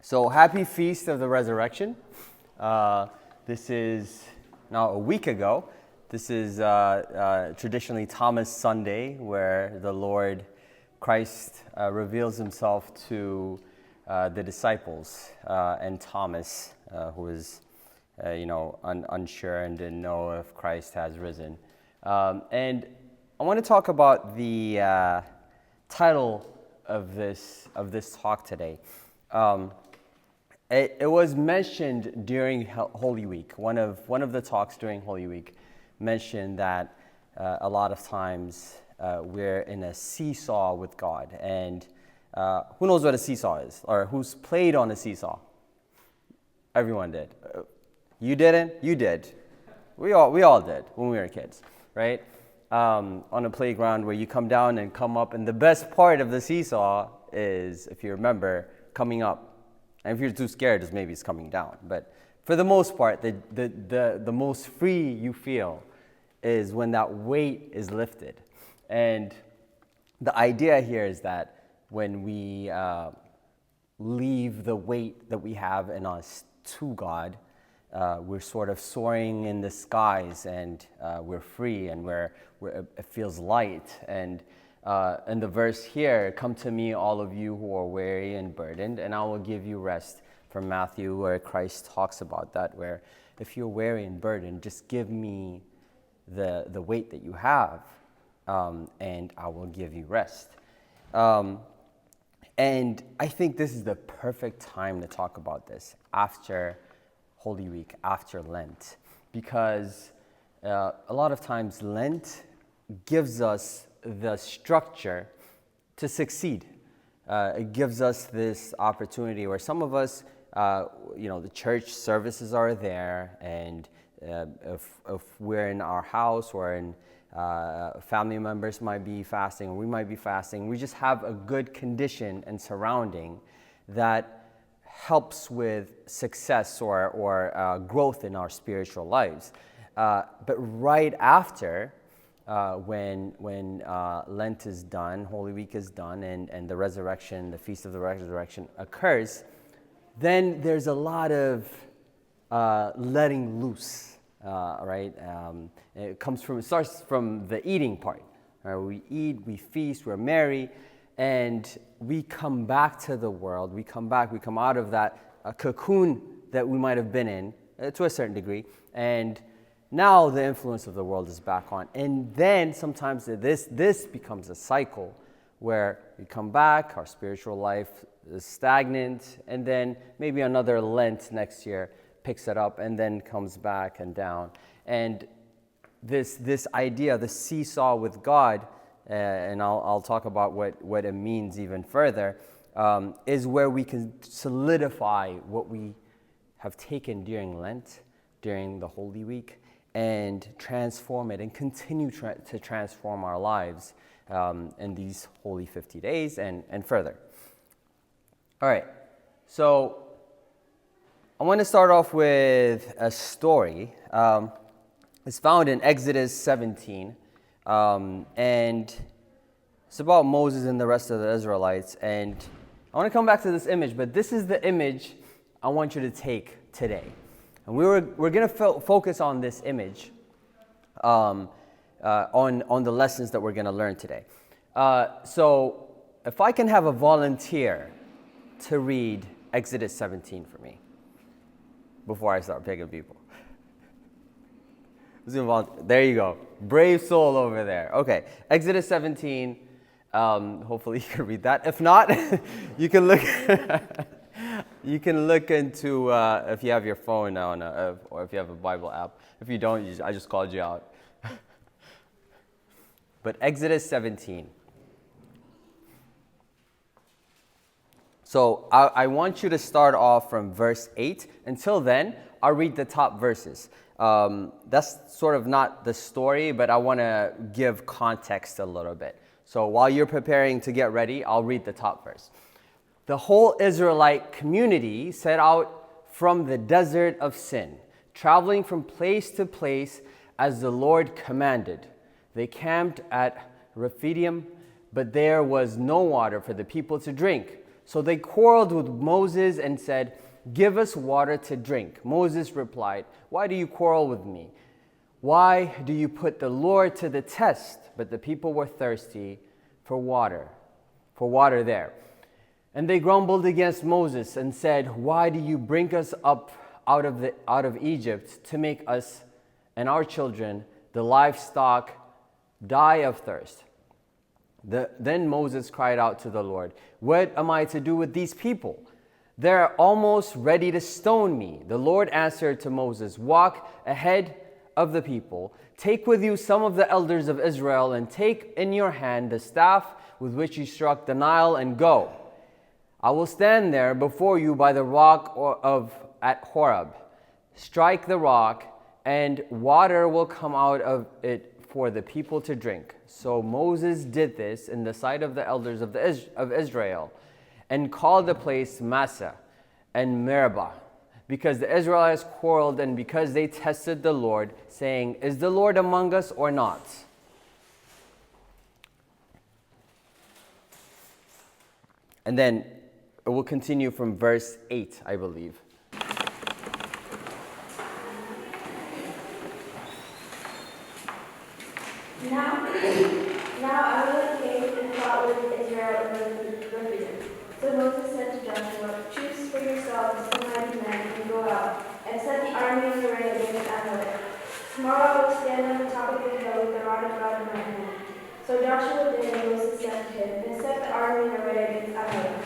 So happy Feast of the Resurrection. This is now a week ago. This is traditionally Thomas Sunday, where the Lord Christ reveals himself to the disciples and Thomas, who is, unsure and didn't know if Christ has risen. And I want to talk about the title of this talk today. It was mentioned during Holy Week. One of the talks during Holy Week mentioned that a lot of times we're in a seesaw with God. And who knows what a seesaw is, or who's played on a seesaw? Everyone did. You didn't? You did. We all did when we were kids, right? On a playground where you come down and come up, and the best part of the seesaw is, if you remember, coming up. And if you're too scared, it's coming down. But for the most part, the most free you feel is when that weight is lifted. And the idea here is that when we leave the weight that we have in us to God, we're sort of soaring in the skies, and we're free, and it feels light. And in the verse here, "Come to me, all of you who are weary and burdened, and I will give you rest," from Matthew, where Christ talks about that, where if you're weary and burdened, just give me the weight that you have, and I will give you rest. And I think this is the perfect time to talk about this after Holy Week, after Lent, because a lot of times Lent gives us the structure to succeed. It gives us this opportunity where some of us, the church services are there, and if we're in our house or in family members might be fasting, or we might be fasting, we just have a good condition and surrounding that helps with success or growth in our spiritual lives. But right after, when Lent is done, Holy Week is done, and the resurrection, the Feast of the Resurrection occurs, then there's a lot of letting loose, right? It starts from the eating part. Right? We eat, we feast, we're merry, and we come back to the world. We come out of that cocoon that we might have been in, to a certain degree, and now the influence of the world is back on. And then sometimes this becomes a cycle where we come back, our spiritual life is stagnant, and then maybe another Lent next year picks it up and then comes back and down. And this idea, the seesaw with God, and I'll talk about what it means even further, is where we can solidify what we have taken during Lent, during the Holy Week, and transform it and continue to transform our lives in these holy 50 days and further. All right, so I want to start off with a story. It's found in Exodus 17, and it's about Moses and the rest of the Israelites. And I want to come back to this image, but this is the image I want you to take today. And we're going to focus on this image, on the lessons that we're going to learn today. So if I can have a volunteer to read Exodus 17 for me before I start picking people. There you go. Brave soul over there. Okay, Exodus 17. Hopefully you can read that. If not, you can look... You can look into, if you have your phone on, or if you have a Bible app. If you don't, I just called you out. But Exodus 17. So I want you to start off from verse 8. Until then, I'll read the top verses. That's sort of not the story, but I want to give context a little bit. So while you're preparing to get ready, I'll read the top verse. The whole Israelite community set out from the desert of Sin, traveling from place to place as the Lord commanded. They camped at Rephidim, but there was no water for the people to drink. So they quarreled with Moses and said, "Give us water to drink." Moses replied, "Why do you quarrel with me? Why do you put the Lord to the test?" But the people were thirsty for water there. And they grumbled against Moses and said, "Why do you bring us up out of Egypt to make us and our children, the livestock, die of thirst?" Then Moses cried out to the Lord, "What am I to do with these people? They're almost ready to stone me." The Lord answered to Moses, "Walk ahead of the people. Take with you some of the elders of Israel, and take in your hand the staff with which you struck the Nile, and go. I will stand there before you by the rock at Horeb. Strike the rock, and water will come out of it for the people to drink." So Moses did this in the sight of the elders of Israel, and called the place Massah and Meribah, because the Israelites quarreled and because they tested the Lord, saying, "Is the Lord among us or not?" And then it will continue from verse 8, I believe. Now Amalek came and fought with Israel in Rephidim. So Moses said to Joshua, "Choose for yourselves some mighty men and go out, and set the army in array against Amalek. Tomorrow I will stand on the top of the hill with the rod of God in my hand." So Joshua did as Moses said to him, and set the army in array against Amalek.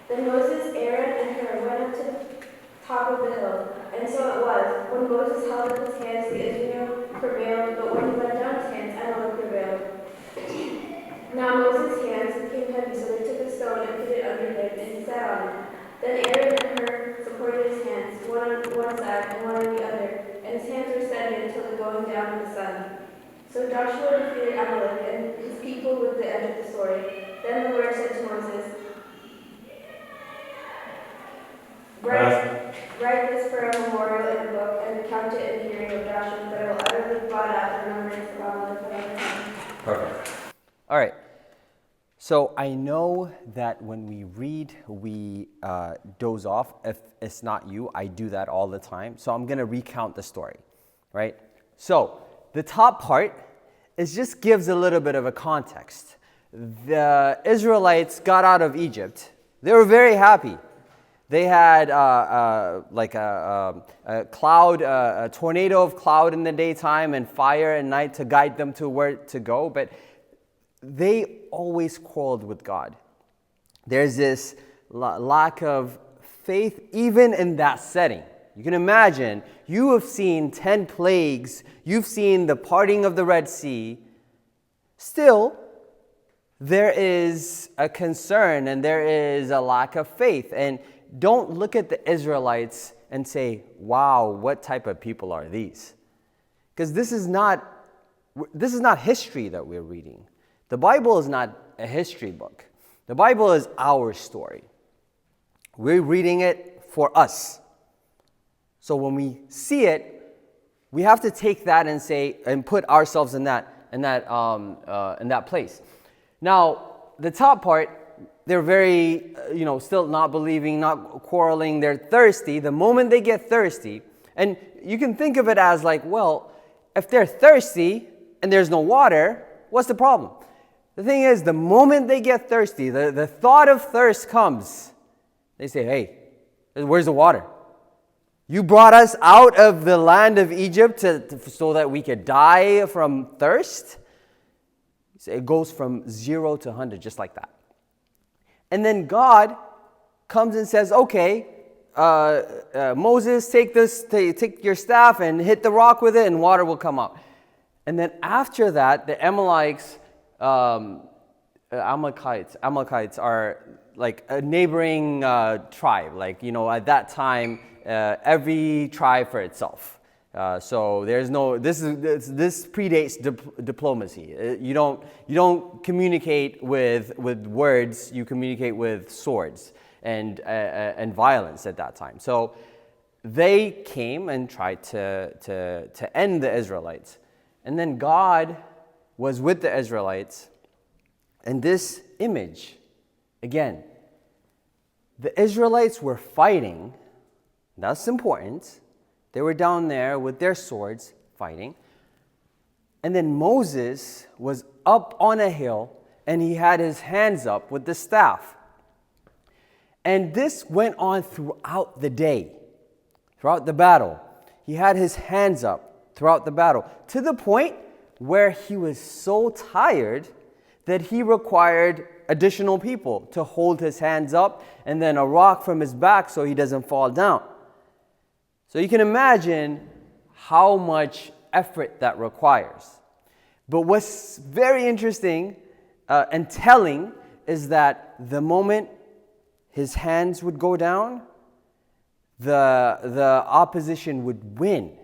Then Moses, Aaron, and Hur went up to the top of the hill. And so it was, when Moses held up his hands, the Israel prevailed, but when he let down his hands, Amalek prevailed. Now Moses' hands became heavy, so they took a stone and put it under him, and he sat on it. Then Aaron and Hur supported his hands, one on one side and one on the other, and his hands were steady until the going down of the sun. So Joshua defeated Amalek and his people with the edge of the sword. Then the Lord said to Moses, Write this for a memorial in a book, and count it in the hearing of Joshua, that I will utterly blot out the remembrance of Amalek from my time. Perfect. All right. So I know that when we read, we doze off. If it's not you, I do that all the time. So I'm going to recount the story, right? So the top part just gives a little bit of a context. The Israelites got out of Egypt. They were very happy. They had like a cloud, a tornado of cloud in the daytime and fire at night to guide them to where to go. But they always quarreled with God. There's this lack of faith even in that setting. You can imagine, you have seen 10 plagues, you've seen the parting of the Red Sea. Still, there is a concern and there is a lack of faith. And don't look at the Israelites and say, "Wow, what type of people are these?" Because this is not history that we're reading. The Bible is not a history book. The Bible is our story. We're reading it for us. So when we see it, we have to take that and say and put ourselves in that place. Now, the top part, they're very, still not believing, not quarreling. They're thirsty. The moment they get thirsty, and you can think of it as like, well, if they're thirsty and there's no water, what's the problem? The thing is, the moment they get thirsty, the thought of thirst comes. They say, "Hey, where's the water? You brought us out of the land of Egypt so that we could die from thirst." So it goes from 0 to 100 just like that. And then God comes and says, "Okay, Moses, take your staff and hit the rock with it, and water will come out." And then after that, the Amalekites are like a neighboring tribe. Like, at that time, every tribe for itself. So there's no. This predates diplomacy. You don't communicate with words. You communicate with swords and violence at that time. So they came and tried to end the Israelites, and then God was with the Israelites, and this image, again, the Israelites were fighting. That's important. They were down there with their swords fighting. And then Moses was up on a hill and he had his hands up with the staff. And this went on throughout the day, throughout the battle. He had his hands up throughout the battle to the point where he was so tired that he required additional people to hold his hands up and then a rock from his back so he doesn't fall down. So you can imagine how much effort that requires. But what's very interesting and telling is that the moment his hands would go down, the opposition would win.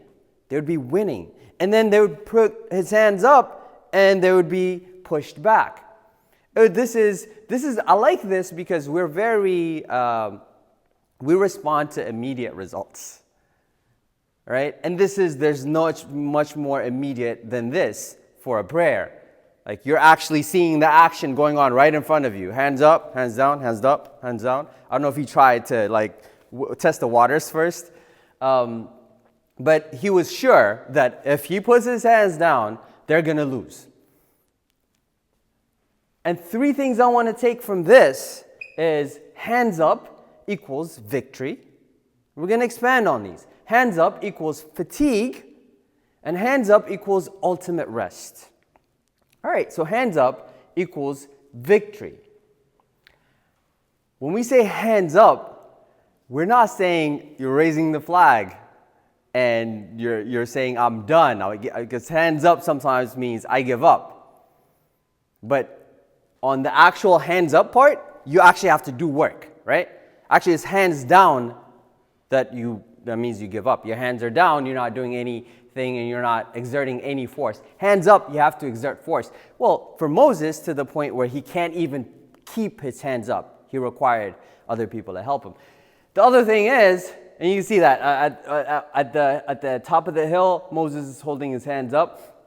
They would be winning. And then they would put his hands up and they would be pushed back. This is I like this because we're very, we respond to immediate results. Right? And there's not much more immediate than this for a prayer. Like you're actually seeing the action going on right in front of you. Hands up, hands down, hands up, hands down. I don't know if he tried to test the waters first. But he was sure that if he puts his hands down, they're going to lose. And three things I want to take from this is hands up equals victory. We're going to expand on these. Hands up equals fatigue, and hands up equals ultimate rest. All right, so hands up equals victory. When we say hands up, we're not saying you're raising the flag and you're saying I'm done. Because hands up sometimes means I give up. But on the actual hands up part, you actually have to do work, right? Actually, it's hands down that means you give up. Your hands are down, you're not doing anything and you're not exerting any force. Hands up, you have to exert force. Well, for Moses, to the point where he can't even keep his hands up, he required other people to help him. The other thing is, and you can see that at the top of the hill, Moses is holding his hands up.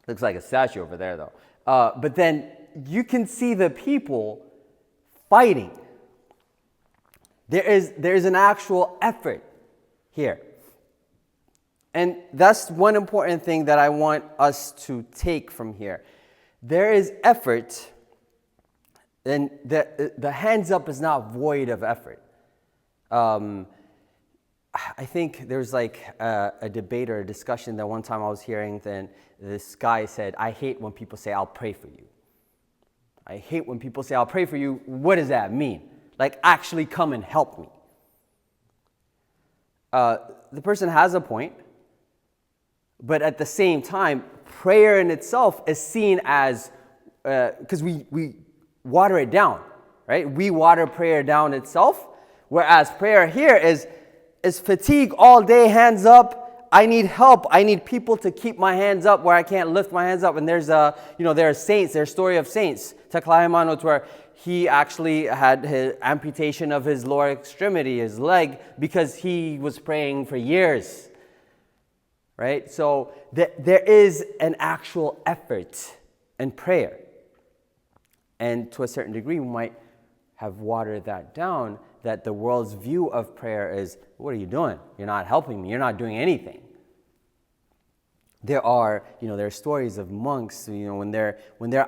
Looks like a statue over there, though. But then you can see the people fighting. There is an actual effort here. And that's one important thing that I want us to take from here. There is effort, and the hands up is not void of effort. I think there's a debate or a discussion that one time I was hearing, then this guy said, I hate when people say, I'll pray for you. I hate when people say, I'll pray for you. What does that mean? Like, actually come and help me. The person has a point, but at the same time, prayer in itself is seen as, because we water it down, right? We water prayer down itself, whereas prayer here is fatigue all day, hands up. I need help. I need people to keep my hands up where I can't lift my hands up. And there are saints, there's a story of saints, Taklahimanot, where he actually had his amputation of his lower extremity, his leg, because he was praying for years. Right? So there is an actual effort in prayer. And to a certain degree, we might have watered that down, that the world's view of prayer is, what are you doing? You're not helping me. You're not doing anything. There are stories of monks, when they're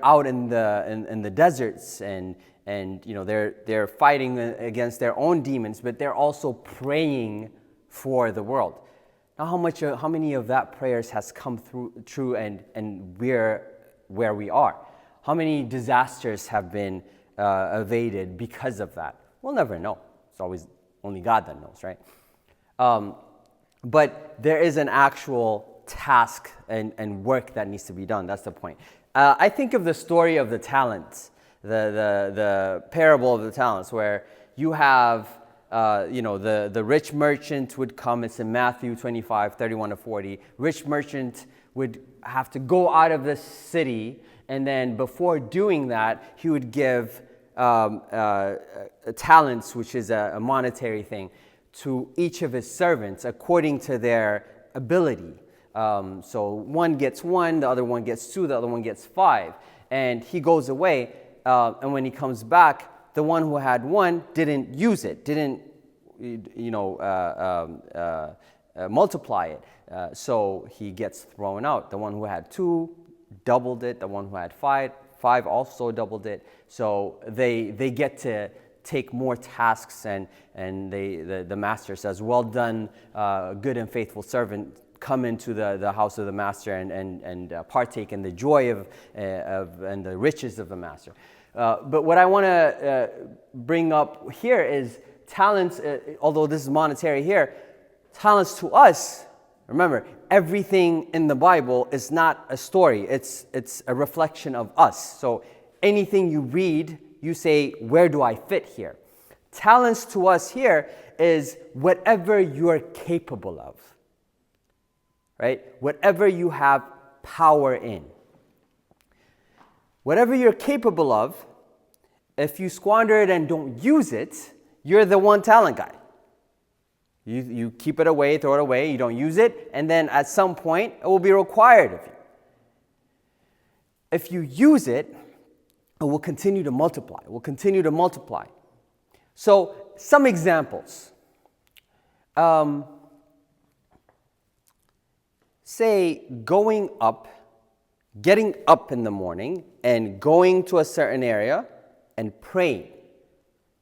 out in the deserts and they're fighting against their own demons, but they're also praying for the world. Now, how many of that prayers has come true and we're where we are? How many disasters have been evaded because of that? We'll never know. It's always only God that knows, right? But there is an actual task and work that needs to be done. That's the point. I think of the story of the talents, the parable of the talents, where you have the rich merchant would come. It's in Matthew 25, 31 to 40. Rich merchant would have to go out of the city, and then before doing that, he would give talents, which is a monetary thing, to each of his servants according to their ability. So one gets 1, the other one gets 2, the other one gets 5. And he goes away, and when he comes back, the one who had one didn't use it, didn't, multiply it. So he gets thrown out. The one who had two doubled it. The one who had five also doubled it. So they get to take more tasks, and the master says, well done, good and faithful servant. Come into the house of the master and partake in the joy of and the riches of the master. But what I want to bring up here is talents, although this is monetary here, talents to us, remember, everything in the Bible is not a story. It's a reflection of us. So anything you read, you say, where do I fit here? Talents to us here is whatever you're capable of. Right? Whatever you have power in. Whatever you're capable of, if you squander it and don't use it, you're the one talent guy. You keep it away, throw it away, you don't use it, and then at some point, it will be required of you. If you use it, it will continue to multiply. It will continue to multiply. So, some examples. Say getting up in the morning and going to a certain area and praying.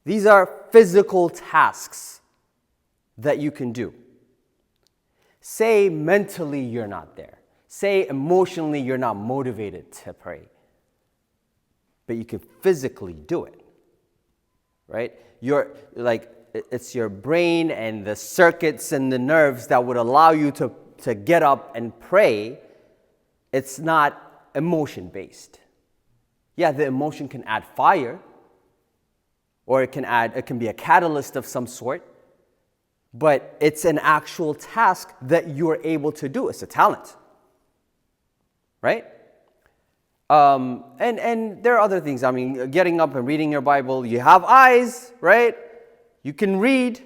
These are physical tasks that you can do. Say mentally you're not there. Say emotionally you're not motivated to pray. But you can physically do it. Right? It's your brain and the circuits and the nerves that would allow you to get up and pray. It's not emotion-based. Yeah, the emotion can add fire, or it can be a catalyst of some sort, but it's an actual task that you're able to do. It's a talent, right? And there are other things. I mean, getting up and reading your Bible. You have eyes, right? You can read.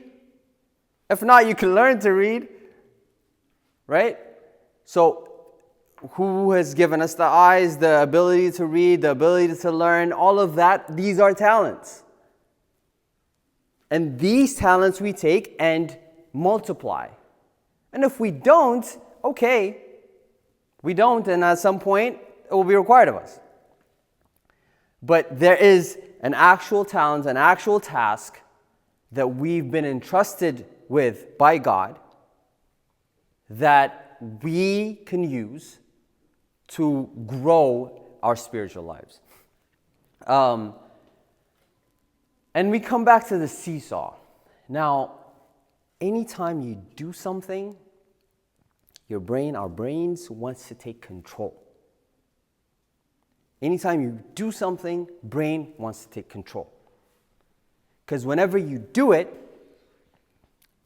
If not, you can learn to read. Right? So, who has given us the eyes, the ability to read, the ability to learn, all of that? These are talents. And these talents we take and multiply. And if we don't, okay, we don't, and at some point, it will be required of us. But there is an actual talent, an actual task that we've been entrusted with by God that we can use to grow our spiritual lives. And we come back to the seesaw. Now, anytime you do something, our brains wants to take control. Anytime you do something, brain wants to take control. Because whenever you do it,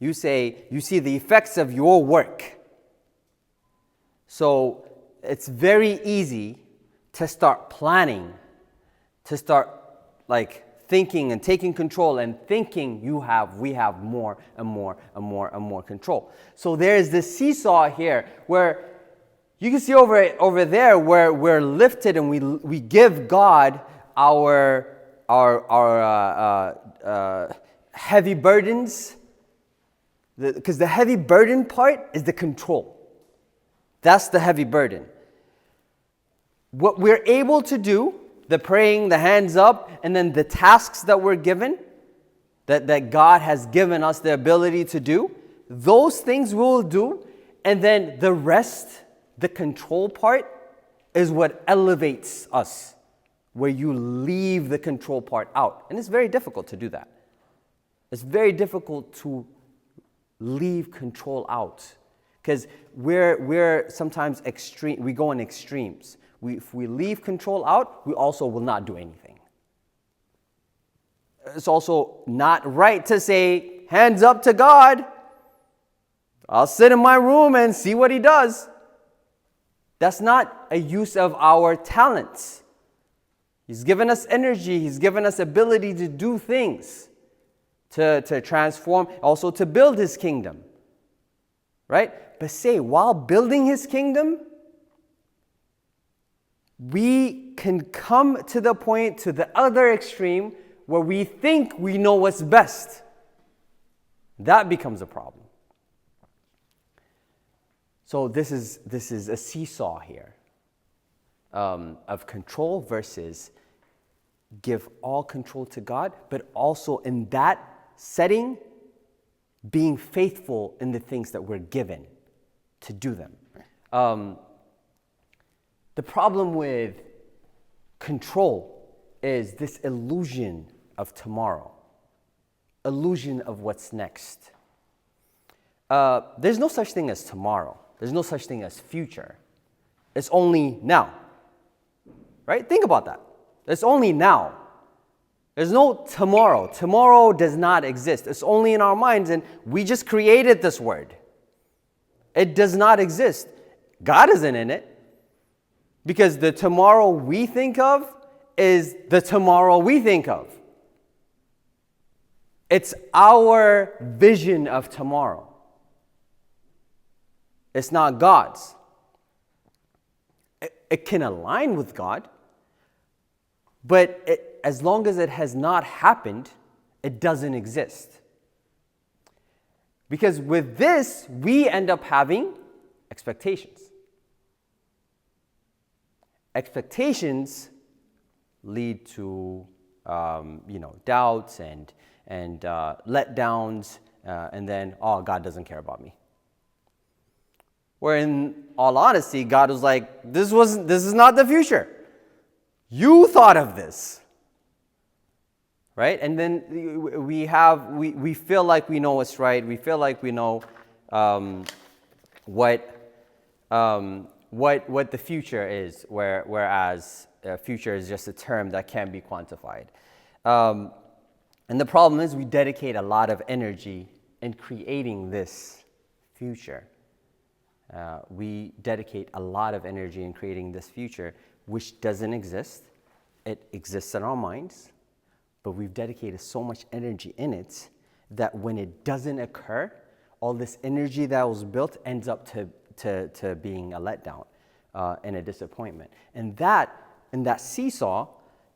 you see the effects of your work. So it's very easy to start planning, to start thinking and taking control and thinking we have more and more and more and more control. So there's this seesaw here where you can see over there where we're lifted and we give God our heavy burdens, because the heavy burden part is the control. That's the heavy burden. What we're able to do, the praying, the hands up, and then the tasks that we're given, that God has given us the ability to do, those things we'll do, and then the rest, the control part, is what elevates us, where you leave the control part out. And it's very difficult to do that. It's very difficult to leave control out, because we're sometimes extreme. We go in extremes. If we leave control out, we also will not do anything. It's also not right to say, hands up to God. I'll sit in my room and see what He does. That's not a use of our talents. He's given us energy. He's given us ability to do things, to transform, also to build His kingdom. Right? But say, while building His kingdom, we can come to the point, to the other extreme, where we think we know what's best, that becomes a problem. So this is a seesaw here of control versus give all control to God, but also in that setting, being faithful in the things that we're given to do them. The problem with control is this illusion of tomorrow, illusion of what's next. There's no such thing as tomorrow. There's no such thing as future. It's only now. Right? Think about that. It's only now. There's no tomorrow. Tomorrow does not exist. It's only in our minds, and we just created this word. It does not exist. God isn't in it. Because the tomorrow we think of is the tomorrow we think of. It's our vision of tomorrow. It's not God's. It can align with God, but as long as it has not happened, it doesn't exist. Because with this, we end up having expectations. Expectations lead to doubts and letdowns, and then, oh, God doesn't care about me. Where in all honesty, God was like, this is not the future. You thought of this. Right? And then we feel like we know what's right. We feel like we know what the future is, whereas future is just a term that can't be quantified. And the problem is we dedicate a lot of energy in creating this future. We dedicate a lot of energy in creating this future, which doesn't exist. It exists in our minds, but we've dedicated so much energy in it that when it doesn't occur, all this energy that was built ends up to being a letdown and a disappointment. And that, in that seesaw,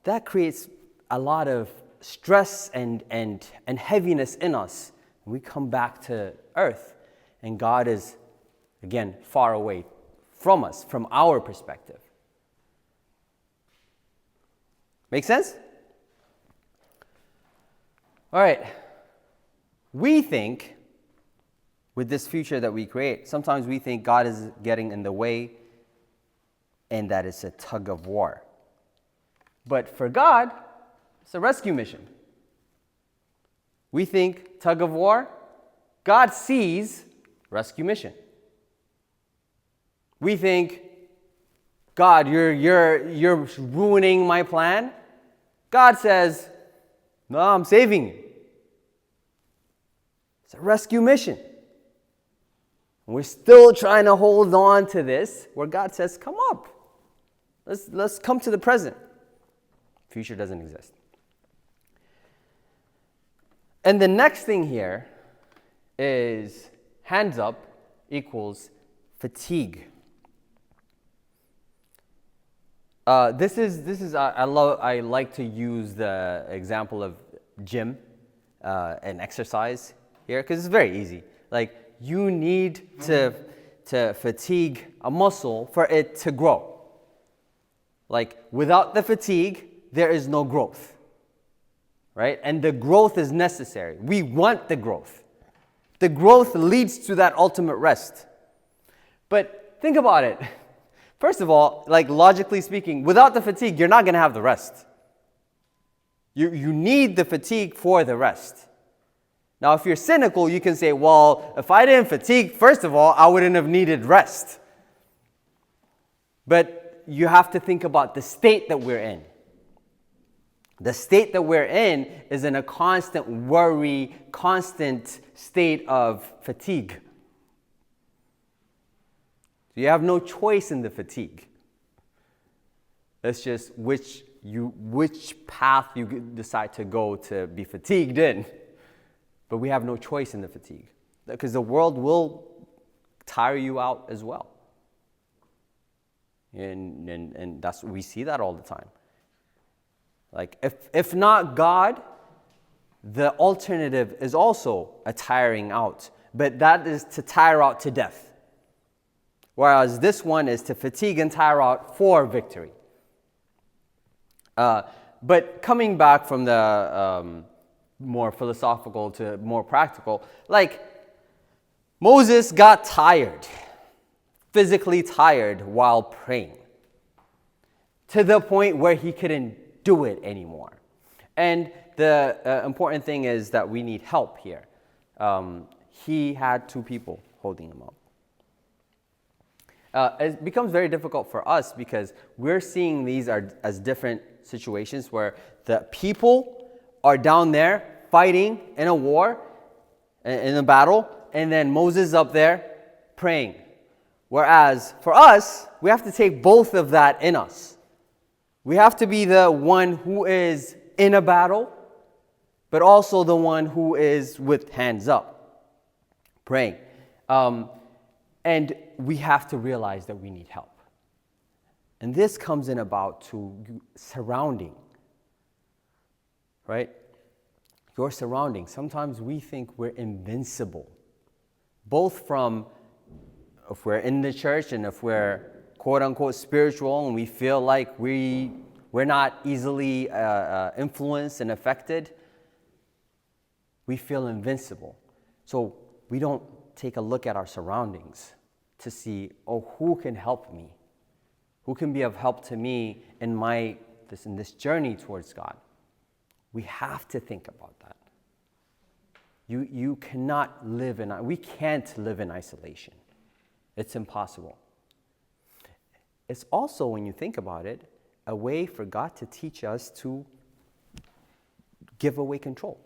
that creates a lot of stress and heaviness in us. We come back to earth, and God is, again, far away from us, from our perspective. Make sense? All right. We think, with this future that we create, sometimes we think God is getting in the way and that it's a tug of war. But for God, it's a rescue mission. We think tug of war, God sees rescue mission. We think, God, you're ruining my plan. God says, no, I'm saving you. It's a rescue mission. And we're still trying to hold on to this, where God says, come up. Let's come to the present. Future doesn't exist. And the next thing here is hands up equals fatigue. This is I like to use the example of gym and exercise here because it's very easy. Like, you need to fatigue a muscle for it to grow. Like, without the fatigue, there is no growth, right? And the growth is necessary. We want the growth. The growth leads to that ultimate rest. But think about it. First of all, like, logically speaking, without the fatigue, you're not going to have the rest. You need the fatigue for the rest. Now, if you're cynical, you can say, well, if I didn't fatigue, first of all, I wouldn't have needed rest. But you have to think about the state that we're in. The state that we're in is in a constant worry, constant state of fatigue. So you have no choice in the fatigue. It's just which path you decide to go to be fatigued in. But we have no choice in the fatigue, because the world will tire you out as well. And we see that all the time. Like, if not God, the alternative is also a tiring out, but that is to tire out to death. Whereas this one is to fatigue and tire out for victory. But coming back from the more philosophical to more practical, like Moses got tired, physically tired while praying, to the point where he couldn't do it anymore. And the important thing is that we need help here. He had two people holding him up. It becomes very difficult for us because we're seeing these as different situations where the people are down there fighting in a war, in a battle, and then Moses up there praying. Whereas for us, we have to take both of that in us. We have to be the one who is in a battle, but also the one who is with hands up, praying. And we have to realize that we need help. And this comes in about to surrounding, right? Your surrounding. Sometimes we think we're invincible, both from if we're in the church and if we're quote unquote spiritual and we feel like we're not easily influenced and affected, we feel invincible. So we don't take a look at our surroundings to see, oh, who can help me? Who can be of help to me in this journey towards God? We have to think about that. You cannot we can't live in isolation. It's impossible. It's also, when you think about it, a way for God to teach us to give away control.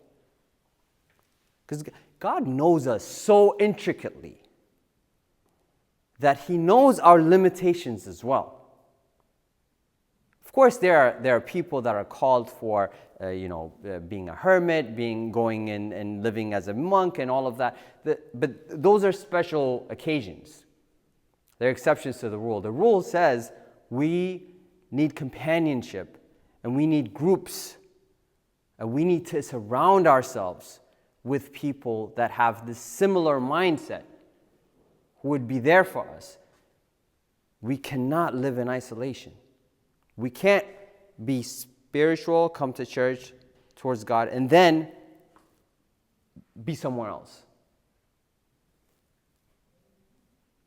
Because God knows us so intricately that He knows our limitations as well. Of course, there are people that are called for, being a hermit, going in and living as a monk and all of that. But those are special occasions. They're exceptions to the rule. The rule says we need companionship and we need groups and we need to surround ourselves with people that have this similar mindset who would be there for us. We cannot live in isolation. We can't be spiritual, come to church towards God, and then be somewhere else.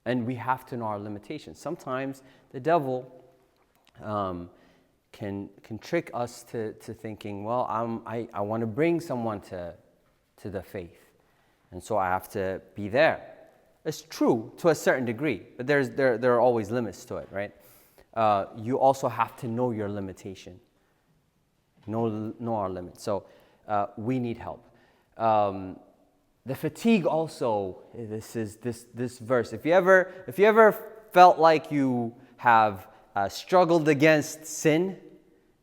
And we have to know our limitations. Sometimes the devil can trick us to thinking, well, I want to bring someone to the faith, and so I have to be there. It's true to a certain degree, but there are always limits to it, right? You also have to know your limitation, know our limits. So we need help. The fatigue also. This verse. If you ever felt like you have struggled against sin,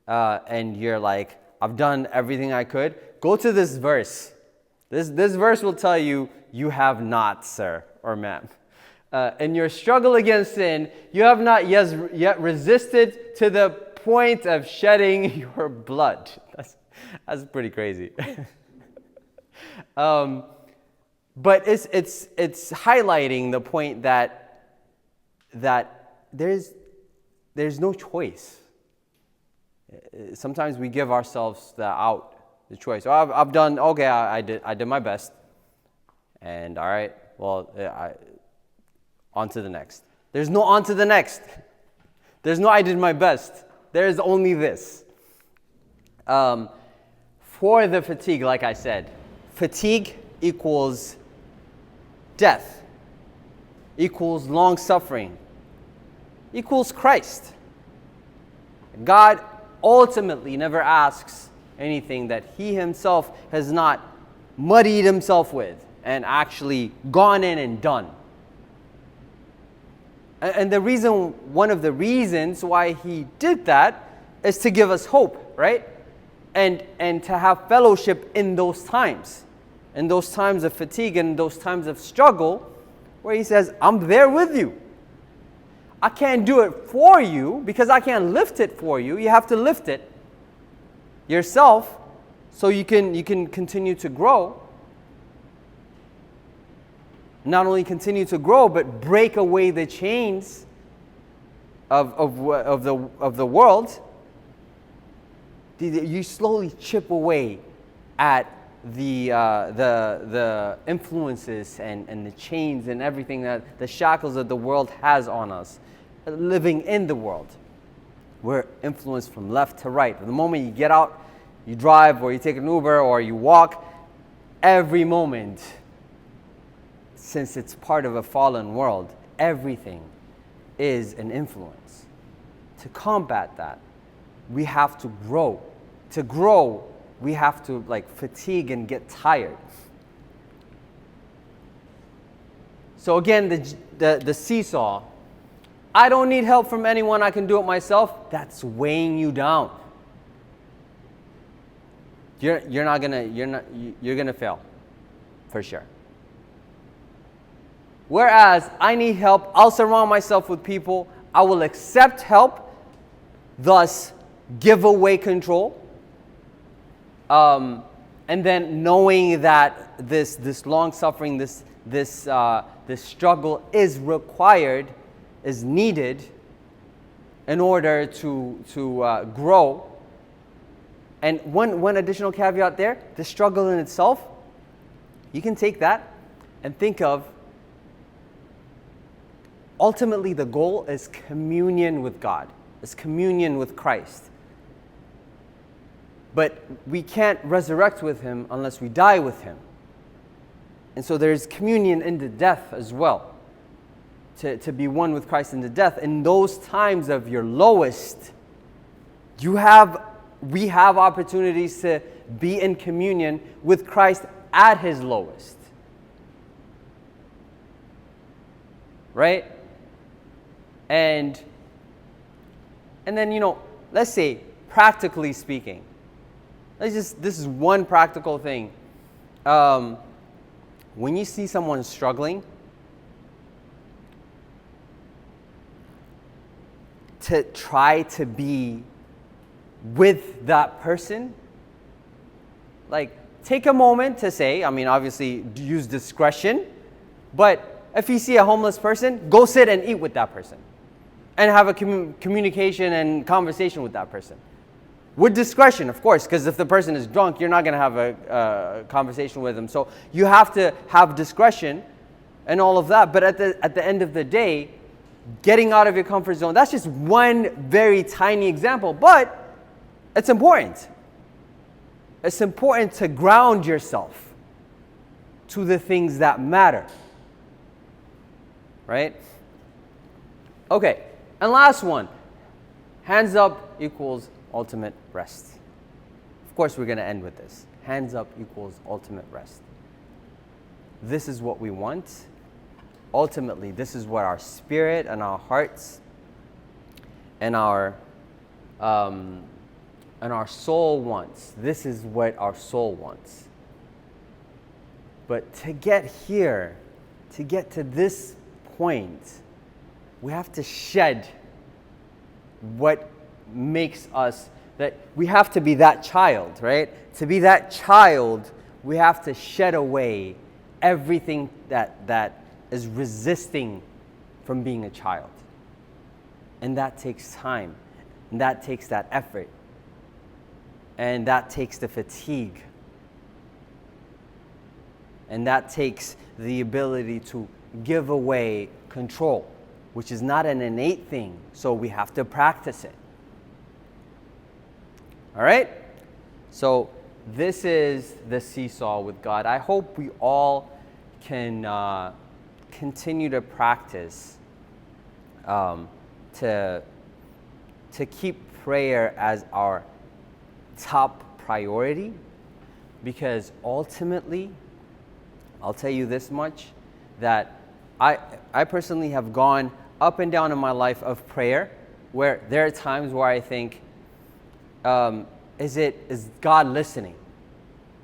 and you're like, I've done everything I could, go to this verse. This verse will tell you, you have not, sir or ma'am. In your struggle against sin, you have not yet resisted to the point of shedding your blood. That's pretty crazy. But it's highlighting the point that there's no choice. Sometimes we give ourselves the choice. Oh, I've done okay. I did my best, and all right. Well, on to the next. There's no on to the next. There's no I did my best. There is only this. For the fatigue, like I said, fatigue equals death, equals long suffering, equals Christ. God ultimately never asks anything that He Himself has not muddied Himself with and actually gone in and done. And one of the reasons why He did that is to give us hope, right? And to have fellowship in those times of fatigue and those times of struggle, where He says, I'm there with you. I can't do it for you because I can't lift it for you. You have to lift it. yourself so you can continue to grow. Not only continue to grow, but break away the chains of the world. You slowly chip away at the influences and the chains and everything, that the shackles that the world has on us. Living in the world, we're influenced from left to right. The moment you get out, you drive, or you take an Uber, or you walk, every moment, since it's part of a fallen world, everything is an influence. To combat that, we have to grow. To grow, we have to fatigue and get tired. So again, the seesaw. I don't need help from anyone. I can do it myself. That's weighing you down. You're gonna fail, for sure. Whereas I need help, I'll surround myself with people. I will accept help, thus give away control. And then knowing that this long suffering, this struggle is required, is needed in order to grow. And one additional caveat there, the struggle in itself, you can take that and think of, ultimately the goal is communion with God, is communion with Christ. But we can't resurrect with Him unless we die with Him. And so there's communion in the death as well. To be one with Christ in the death. In those times of your lowest, we have opportunities to be in communion with Christ at His lowest. Right? And then, let's say, practically speaking, this is one practical thing. When you see someone struggling, to try to be with that person, take a moment to say, obviously use discretion, but if you see a homeless person, go sit and eat with that person and have a communication and conversation with that person. With discretion, of course, because if the person is drunk, you're not going to have a conversation with them. So you have to have discretion and all of that. But at the end of the day, getting out of your comfort zone, that's just one very tiny example, but it's important. It's important to ground yourself to the things that matter. Right? Okay, and last one. Hands up equals ultimate rest. Of course, we're going to end with this. Hands up equals ultimate rest. This is what we want. Ultimately, this is what our spirit and our hearts and our soul wants. This is what our soul wants. But to get here, to get to this point, we have to shed what makes us, that we have to be that child, right? To be that child, we have to shed away everything that is resisting from being a child. And that takes time. And that takes that effort. And that takes the fatigue. And that takes the ability to give away control, which is not an innate thing, so we have to practice it. All right? So this is the seesaw with God. I hope we all can continue to practice to keep prayer as our top priority, because ultimately, I'll tell you this much, that I personally have gone up and down in my life of prayer, where there are times where I think, is God listening?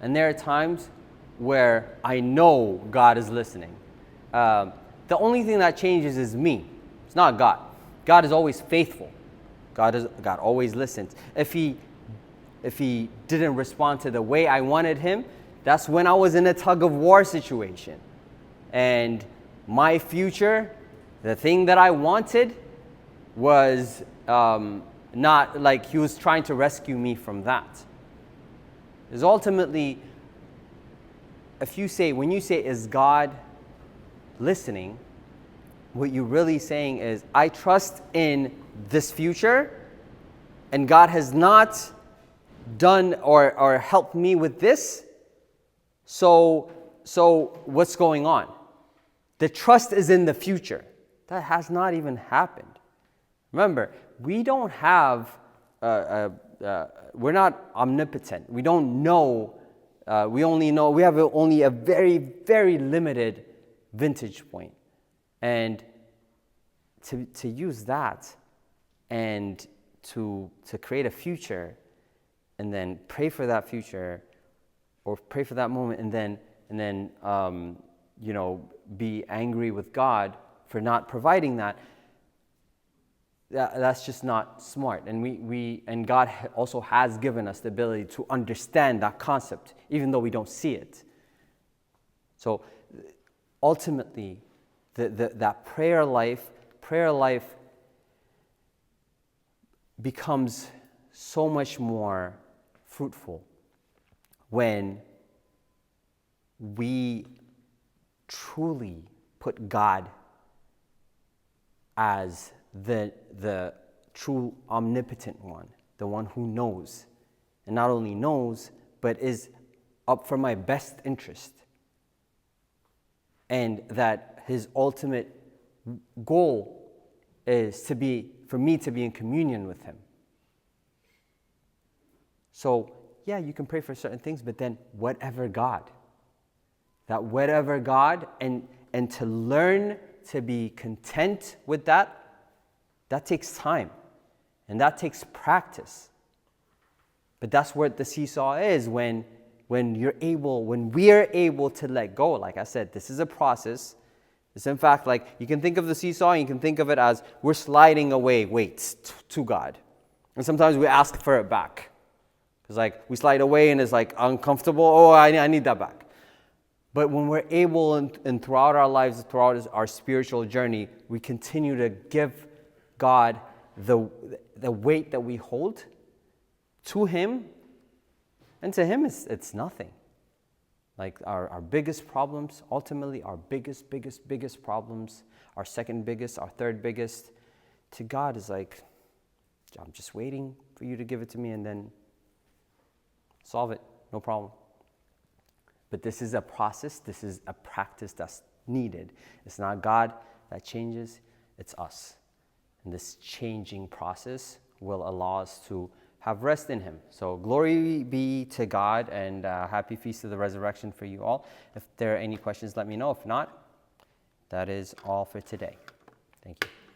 And there are times where I know God is listening. The only thing that changes is me. It's not God. God is always faithful. God always listens. If He if he didn't respond to the way I wanted him, that's when I was in a tug of war situation. And my future, the thing that I wanted, was not like he was trying to rescue me from that. Is ultimately, when you say, is God listening? What you're really saying is, I trust in this future, and God has not done or helped me with this. So what's going on? The trust is in the future. That has not even happened. Remember, we don't have, we're not omnipotent. We don't know, we have only a very, very limited vantage point. And to use that and to create a future and then pray for that future or pray for that moment and then be angry with God for not providing that's just not smart. And God also has given us the ability to understand that concept, even though we don't see it. So ultimately, that prayer life becomes so much more fruitful when we truly put God as the true omnipotent one, the one who knows, and not only knows, but is up for my best interest. And that his ultimate goal is for me to be in communion with him. So, yeah, you can pray for certain things, but then whatever God, and to learn to be content with that takes time, and that takes practice. But that's what the seesaw is, when we are able to let go. Like I said, this is a process. It's in fact like, you can think of the seesaw, and you can think of it as we're sliding away weights to God. And sometimes we ask for it back. It's like we slide away and it's like uncomfortable. Oh, I need that back. But when we're able and throughout our lives, throughout our spiritual journey, we continue to give God the weight that we hold to him, and to him it's nothing. Like our biggest problems, ultimately our biggest problems, our second biggest, our third biggest, to God is like, I'm just waiting for you to give it to me and then solve it, no problem. But this is a process, this is a practice that's needed. It's not God that changes, it's us. And this changing process will allow us to have rest in him. So glory be to God, and happy Feast of the Resurrection for you all. If there are any questions, let me know. If not, that is all for today. Thank you.